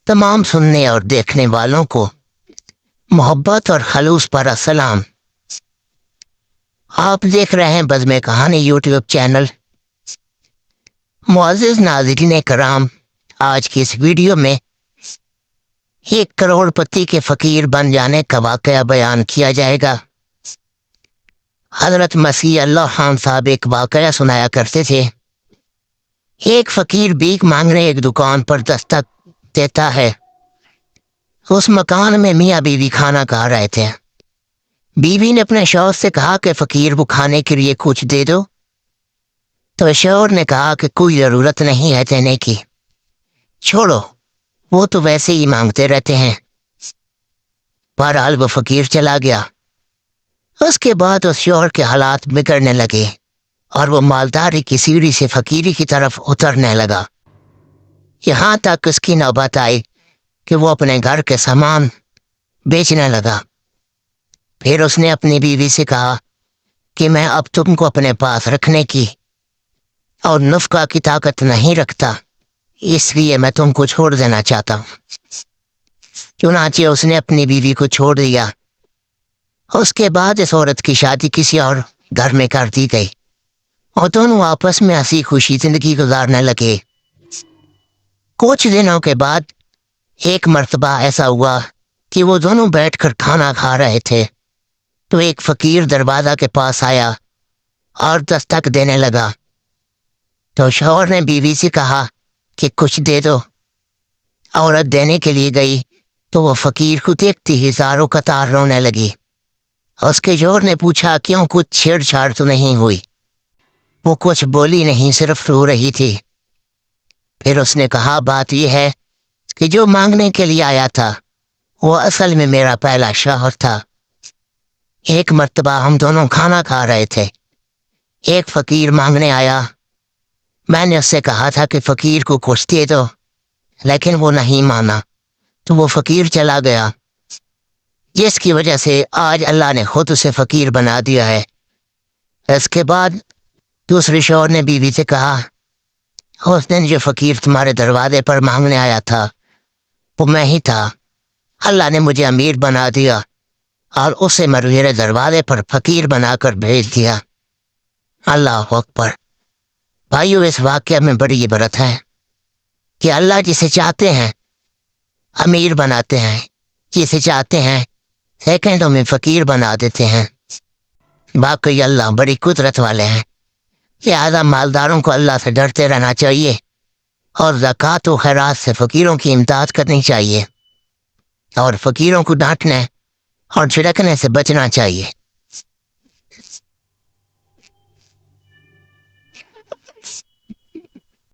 تمام سننے اور دیکھنے والوں کو محبت اور خلوص پر السلام۔ آپ دیکھ رہے ہیں بزم کہانی یوٹیوب چینل۔ معزز ناظرین کرام، آج کی اس ویڈیو میں 1 کروڑ پتی کے فقیر بن جانے کا واقعہ بیان کیا جائے گا۔ حضرت مسیح اللہ خان صاحب ایک واقعہ سنایا کرتے تھے۔ ایک فقیر بھیک مانگنے ایک دکان پر دستک دیتا ہے۔ اس مکان میں میاں بیوی کھانا کھا رہے تھے۔ بیوی نے اپنے شوہر سے کہا کہ فقیر کو کھانے کے لیے کچھ دے دو، تو شوہر نے کہا کہ کوئی ضرورت نہیں ہے دینے کی، چھوڑو، وہ تو ویسے ہی مانگتے رہتے ہیں۔ بہرحال وہ فقیر چلا گیا۔ اس کے بعد اس شوہر کے حالات بگڑنے لگے اور وہ مالداری کی سیڑھی سے فقیری کی طرف اترنے لگا۔ یہاں تک اس کی نوبت آئی کہ وہ اپنے گھر کے سامان بیچنے لگا۔ پھر اس نے اپنی بیوی سے کہا کہ میں اب تم کو اپنے پاس رکھنے کی اور نفقہ کی طاقت نہیں رکھتا، اس لیے میں تم کو چھوڑ دینا چاہتا ہوں۔ چنانچہ اس نے اپنی بیوی کو چھوڑ دیا۔ اس کے بعد اس عورت کی شادی کسی اور گھر میں کر دی گئی اور دونوں آپس میں ہنسی خوشی زندگی گزارنے لگے۔ کچھ دنوں کے بعد ایک مرتبہ ایسا ہوا کہ وہ دونوں بیٹھ کر کھانا کھا رہے تھے تو ایک فقیر دروازہ کے پاس آیا اور دستک دینے لگا۔ تو شوہر نے بیوی سے کہا کہ کچھ دے دو۔ عورت دینے کے لیے گئی تو وہ فقیر کو دیکھتی ہی زاروں قطار رونے لگی۔ اس کے شوہر نے پوچھا کیوں، کچھ چھیڑ چھاڑ تو نہیں ہوئی؟ وہ کچھ بولی نہیں، صرف رو رہی تھی۔ پھر اس نے کہا بات یہ ہے کہ جو مانگنے کے لیے آیا تھا وہ اصل میں میرا پہلا شوہر تھا۔ ایک مرتبہ ہم دونوں کھانا کھا رہے تھے، ایک فقیر مانگنے آیا۔ میں نے اس سے کہا تھا کہ فقیر کو کچھ دے دو، لیکن وہ نہیں مانا، تو وہ فقیر چلا گیا، جس کی وجہ سے آج اللہ نے خود اسے فقیر بنا دیا ہے۔ اس کے بعد دوسرے شوہر نے بیوی سے کہا اس دن جو فقیر تمہارے دروازے پر مانگنے آیا تھا وہ میں ہی تھا، اللہ نے مجھے امیر بنا دیا اور اسے میرے دروازے پر فقیر بنا کر بھیج دیا۔ اللہ اکبر۔ بھائیو، اس واقعہ میں بڑی عبرت ہے کہ اللہ جسے چاہتے ہیں امیر بناتے ہیں، جسے چاہتے ہیں سیکنڈوں میں فقیر بنا دیتے ہیں۔ باقی اللہ بڑی قدرت والے ہیں، لہذا مالداروں کو اللہ سے ڈرتے رہنا چاہیے اور زکوٰۃ و خیرات سے فقیروں کی امداد کرنی چاہیے اور فقیروں کو ڈانٹنے اور جھڑکنے سے بچنا چاہیے۔